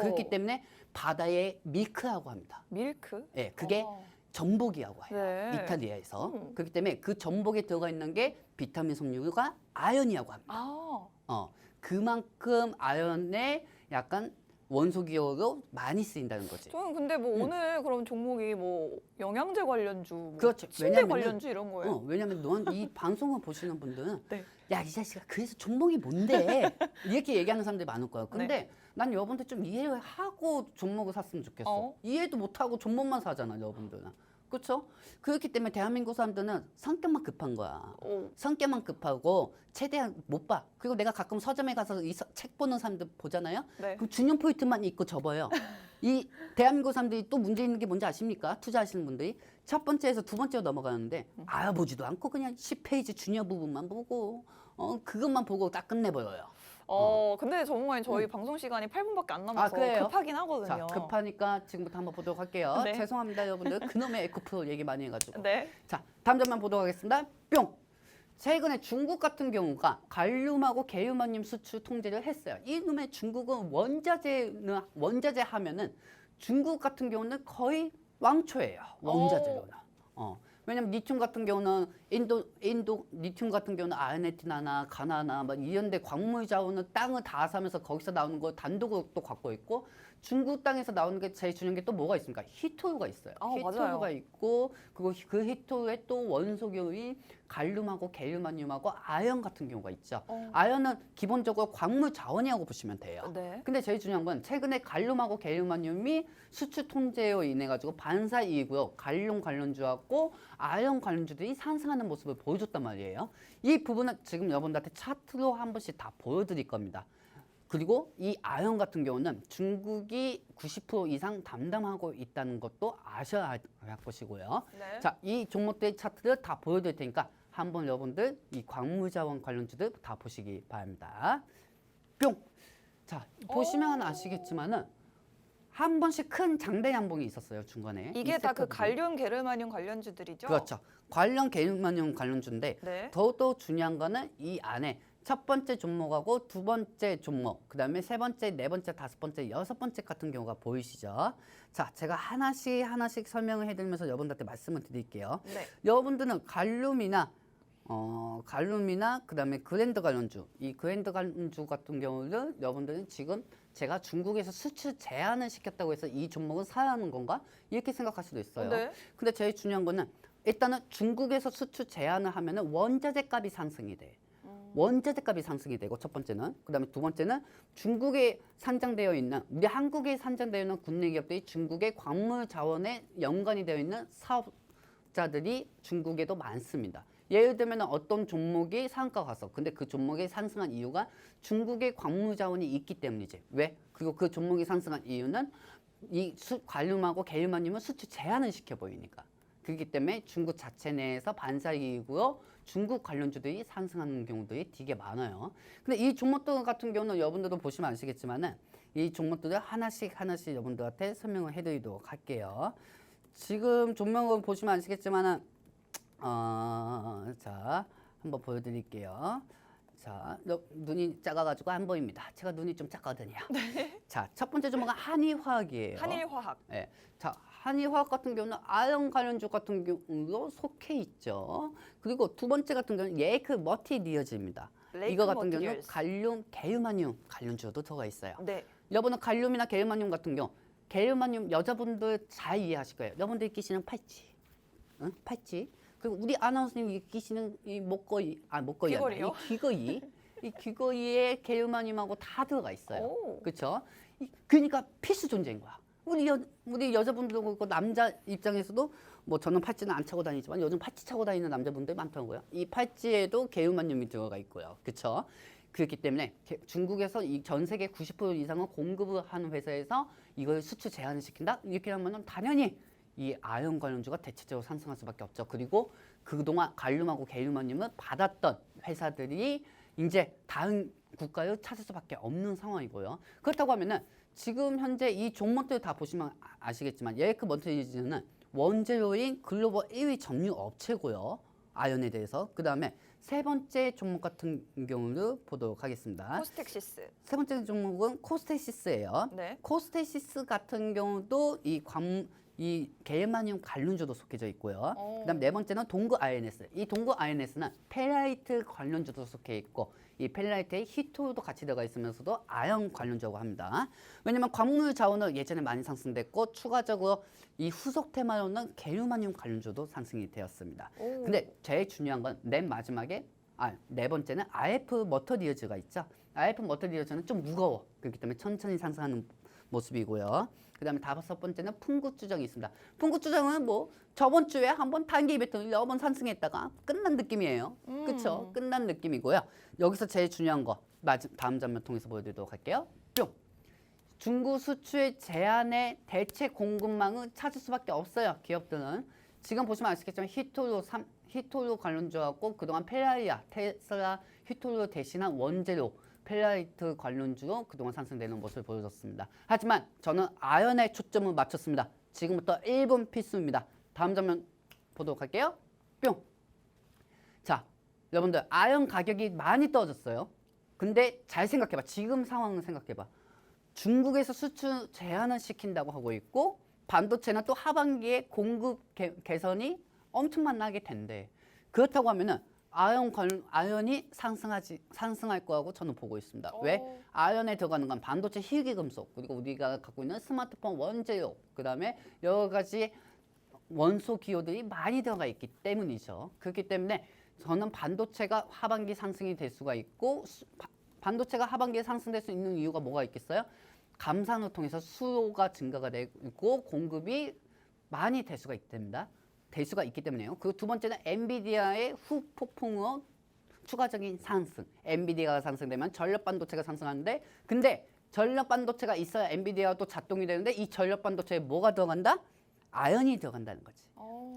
그렇기 때문에 바다의 밀크라고 합니다. 밀크? 네, 그게 전복이라고 해요. 네. 이탈리아에서. 그렇기 때문에 그 전복에 들어가 있는 게 비타민 섬유가 아연이라고 합니다. 아, 그만큼 아연의 약간 원소기호로 많이 쓰인다는 거지. 저는 근데 뭐 오늘 그럼 종목이 뭐 영양제 관련주, 뭐 그렇죠. 침대 왜냐면은- 관련주 이런 거예요. 왜냐면 넌 이 방송을 보시는 분들은 네. 야, 이 자식아 그래서 종목이 뭔데? 이렇게 얘기하는 사람들이 많을 거예요. 근데 네. 난 여러분들 좀 이해를 하고 종목을 샀으면 좋겠어. 이해도 못하고 종목만 사잖아, 여러분들은. 그렇죠? 그렇기 때문에 대한민국 사람들은 성격만 급한 거야. 성격만 급하고 최대한 못 봐. 그리고 내가 가끔 서점에 가서 이 책 보는 사람들 보잖아요. 네. 그럼 준용 포인트만 있고 접어요. 이 대한민국 사람들이 또 문제 있는 게 뭔지 아십니까? 투자하시는 분들이 첫 번째에서 두 번째로 넘어가는데 알아보지도 않고 그냥 10페이지 주니어 부분만 보고 그것만 보고 딱 끝내버려요. 근데 전문가님 저희 방송 시간이 8분밖에 안 남아서 그래요? 급하긴 하거든요. 자, 급하니까 지금부터 한번 보도록 할게요. 네. 죄송합니다, 여러분들. 그놈의 에코프로 얘기 많이 해가지고. 네. 자, 다음 점만 보도록 하겠습니다. 뿅! 최근에 중국 같은 경우가 갈륨하고 개유마늄 수출 통제를 했어요. 이놈의 중국은 원자재 하면은 중국 같은 경우는 거의 왕초예요. 원자재로는. 왜냐면 리튬 같은 경우는 인도 리튬 같은 경우는 아르헨티나나 가나나 막 이런 데 광물 자원은 땅을 다 사면서 거기서 나오는 거 단독으로 또 갖고 있고 중국 땅에서 나오는 게 제일 중요한 게 또 뭐가 있습니까? 히토류가 있어요. 히토류가 맞아요. 있고 그리고 그 히토류에 또 원소기호인 갈륨하고 개륨마늄하고 아연 같은 경우가 있죠. 아연은 기본적으로 광물 자원이라고 보시면 돼요. 네. 근데 제일 중요한 건 최근에 갈륨하고 개륨마늄이 수출 통제로 인해 가지고 반사 이익으로 갈륨 관련주하고 아연 관련주들이 상승하는 모습을 보여줬단 말이에요. 이 부분은 지금 여러분들한테 차트로 한 번씩 다 보여드릴 겁니다. 그리고 이 아연 같은 경우는 중국이 90% 이상 담당하고 있다는 것도 아셔야 할 것이고요. 네. 자, 이 종목들 차트를 다 보여드릴 테니까 한번 여러분들 이 광물자원 관련주들 다 보시기 바랍니다. 뿅! 자, 보시면 아시겠지만은 한 번씩 큰 장대 양봉이 있었어요, 중간에. 이게 이 다 그 섹터들이. 갈륨 게르마늄 관련주들이죠? 그렇죠. 관련 개념만용 관련주인데 네. 더욱더 중요한 거는 이 안에 첫 번째 종목하고 두 번째 종목, 그다음에 세 번째, 네 번째, 다섯 번째, 여섯 번째 같은 경우가 보이시죠? 자, 제가 하나씩 설명을 해드리면서 여러분들한테 말씀을 드릴게요. 네. 여러분들은 갈륨이나 그다음에 그랜드 관련주, 이 그랜드 관련주 같은 경우는 여러분들은 지금 제가 중국에서 수출 제한을 시켰다고 해서 이 종목은 사야 하는 건가? 이렇게 생각할 수도 있어요. 네. 근데 제일 중요한 거는 일단은 중국에서 수출 제한을 하면은 원자재 값이 상승이 돼. 원자재 값이 상승이 되고 첫 번째는 그다음에 두 번째는 중국에 산정되어 있는 우리 한국에 산정되어 있는 국내 기업들이 중국의 광물 자원에 연관이 되어 있는 사업자들이 중국에도 많습니다. 예를 들면 어떤 종목이 상가가 갔어. 근데 그 종목이 상승한 이유가 중국의 광물 자원이 있기 때문이지. 왜? 그리고 그 종목이 상승한 이유는 이 관륨하고 개륨마늄은 수출 제한을 시켜 보이니까. 그렇기 때문에 중국 자체 내에서 반사이익으로 중국 관련주들이 상승하는 경우들이 되게 많아요. 근데 이 종목들 같은 경우는 여러분들도 보시면 아시겠지만은 이 종목들을 하나씩 여러분들한테 설명을 해드리도록 할게요. 지금 종목을 보시면 아시겠지만은 자 한번 보여드릴게요. 자, 눈이 작아가지고 안 보입니다. 제가 눈이 좀 작거든요. 자, 첫 번째 종목은 한일화학이에요. 한일화학. 네. 자, 한일화학 같은 경우는 아연 관련주 같은 경우도 속해 있죠. 그리고 두 번째 같은 경우는 레이크 머티리얼즈입니다. 이거 같은 경우는 갈륨, 게르마늄 관련주도 들어가 있어요. 네. 여러분은 갈륨이나 게르마늄 같은 경우, 게르마늄 여자분들 잘 이해하실 거예요. 여러분들이 끼시는 팔찌, 응? 팔찌. 그리고 우리 아나운서님이 끼시는 이 목걸이, 목걸이 아니라 이 귀걸이, 이 귀걸이에 게르마늄하고 다 들어가 있어요. 그렇죠? 그러니까 필수 존재인 거야. 우리 여자분들도 그렇고 남자 입장에서도 뭐 저는 팔찌는 안 차고 다니지만 요즘 팔찌 차고 다니는 남자분들이 많더라고요. 이 팔찌에도 게르마늄이 들어가 있고요. 그렇죠? 그렇기 때문에 중국에서 이 전 세계 90% 이상은 공급을 하는 회사에서 이걸 수출 제한을 시킨다? 이렇게 하면은 당연히 이 아연 관련주가 대체적으로 상승할 수밖에 없죠. 그리고 그동안 갈륨하고 게르마늄을 받았던 회사들이 이제 다른 국가를 찾을 수밖에 없는 상황이고요. 그렇다고 하면은 지금 현재 이 종목들 다 보시면 아시겠지만 예이크 머티리얼즈는 원재료인 글로벌 1위 정유 업체고요. 아연에 대해서. 그 다음에 세 번째 종목 같은 경우를 보도록 하겠습니다. 코스텍시스. 세 번째 종목은 코스테시스예요. 네. 코스테시스 같은 경우도 이 게르마늄 관련주도 속해져 있고요. 그다음 네 번째는 동구 INS. 이 동구 INS는 페라이트 관련주도 속해 있고 이 페라이트에 히토도 같이 들어가 있으면서도 아연 관련주라고 합니다. 왜냐면 광물 자원은 예전에 많이 상승됐고 추가적으로 이 후속 테마로는 게르마늄 관련주도 상승이 되었습니다. 근데 제일 중요한 건 맨 마지막에 네 번째는 RF 머터리얼즈가 있죠. RF 머터리얼즈는 좀 무거워. 그렇기 때문에 천천히 상승하는 모습이고요. 그 다음에 다섯 번째는 풍구주정이 있습니다. 풍구주정은 뭐 저번 주에 한번 단기 이벤트 여러 번 상승했다가 끝난 느낌이에요. 그렇죠? 끝난 느낌이고요. 여기서 제일 중요한 거 다음 장면 통해서 보여드리도록 할게요. 뿅! 중국 수출 제한의 대체 공급망을 찾을 수밖에 없어요. 기업들은. 지금 보시면 아시겠지만 히토로 관련주하고 그동안 페라리아, 테슬라, 히토로 대신한 원재료 페라이트 관련주로 그동안 상승되는 모습을 보여줬습니다. 하지만 저는 아연에 초점을 맞췄습니다. 지금부터 1분 필수입니다. 다음 장면 보도록 할게요. 뿅! 자, 여러분들 아연 가격이 많이 떨어졌어요. 근데 잘 생각해봐. 지금 상황을 생각해봐. 중국에서 수출 제한을 시킨다고 하고 있고 반도체는 또 하반기에 공급 개선이 엄청만 나게 된대. 그렇다고 하면은 아연이 상승할 거라고 저는 보고 있습니다. 왜? 아연에 들어가는 건 반도체 희귀금속 그리고 우리가 갖고 있는 스마트폰 원재료 그다음에 여러 가지 원소 기호들이 많이 들어가 있기 때문이죠. 그렇기 때문에 저는 반도체가 하반기 상승이 될 수가 있고 반도체가 하반기에 상승될 수 있는 이유가 뭐가 있겠어요? 감산을 통해서 수요가 증가가 되고 공급이 많이 될 수가 있기 때문에요. 그리고 두 번째는 엔비디아의 후폭풍으로 추가적인 상승. 엔비디아가 상승되면 전력 반도체가 상승하는데 근데 전력 반도체가 있어야 엔비디아도 작동이 되는데 이 전력 반도체에 뭐가 들어간다? 아연이 들어간다는 거지.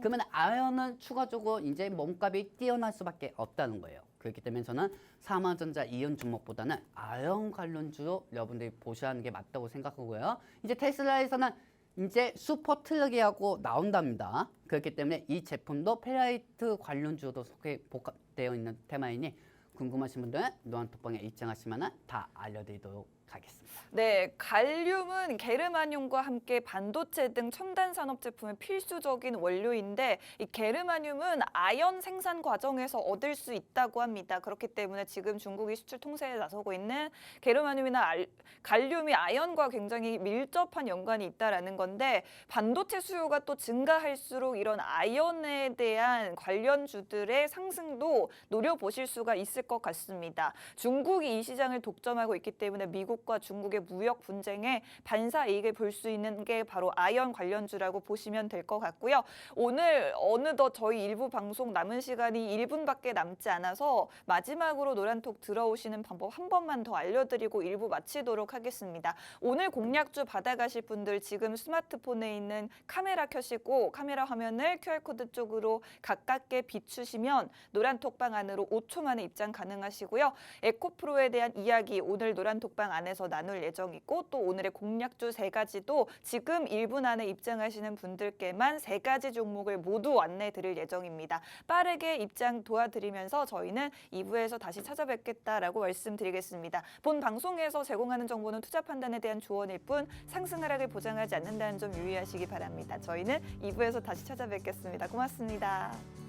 그러면 아연은 추가적으로 이제 몸값이 뛰어날 수밖에 없다는 거예요. 그렇기 때문에 저는 삼화전자 이온 종목보다는 아연 관련주로 여러분들이 보셔야 하는 게 맞다고 생각하고요. 이제 테슬라에서는 이제 슈퍼 트럭이라고 나온답니다. 그렇기 때문에 이 제품도 페라이트 관련주도 속에 복합되어 있는 테마이니 궁금하신 분들은 노안톡방에 입장하시면 다 알려드리도록 하겠습니다. 네, 갈륨은 게르마늄과 함께 반도체 등 첨단 산업 제품의 필수적인 원료인데 이 게르마늄은 아연 생산 과정에서 얻을 수 있다고 합니다. 그렇기 때문에 지금 중국이 수출 통제에 나서고 있는 게르마늄이나 갈륨이 아연과 굉장히 밀접한 연관이 있다라는 건데 반도체 수요가 또 증가할수록 이런 아연에 대한 관련주들의 상승도 노려보실 수가 있을 것 같습니다. 중국이 이 시장을 독점하고 있기 때문에 미국과 중국의 무역 분쟁에 반사 이익을 볼 수 있는 게 바로 아연 관련주라고 보시면 될 것 같고요. 오늘 어느덧 저희 일부 방송 남은 시간이 1분밖에 남지 않아서 마지막으로 노란톡 들어오시는 방법 한 번만 더 알려드리고 일부 마치도록 하겠습니다. 오늘 공략주 받아가실 분들 지금 스마트폰에 있는 카메라 켜시고 카메라 화면을 QR코드 쪽으로 가깝게 비추시면 노란톡방 안으로 5초 만에 입장 가능하시고요. 에코프로에 대한 이야기 오늘 노란톡방 안에 안에서 나눌 예정이고 또 오늘의 공략주 3가지도 지금 1분 안에 입장하시는 분들께만 3가지 종목을 모두 안내해 드릴 예정입니다. 빠르게 입장 도와드리면서 저희는 2부에서 다시 찾아뵙겠다라고 말씀드리겠습니다. 본 방송에서 제공하는 정보는 투자 판단에 대한 조언일 뿐 상승 하락을 보장하지 않는다는 점 유의하시기 바랍니다. 저희는 2부에서 다시 찾아뵙겠습니다. 고맙습니다.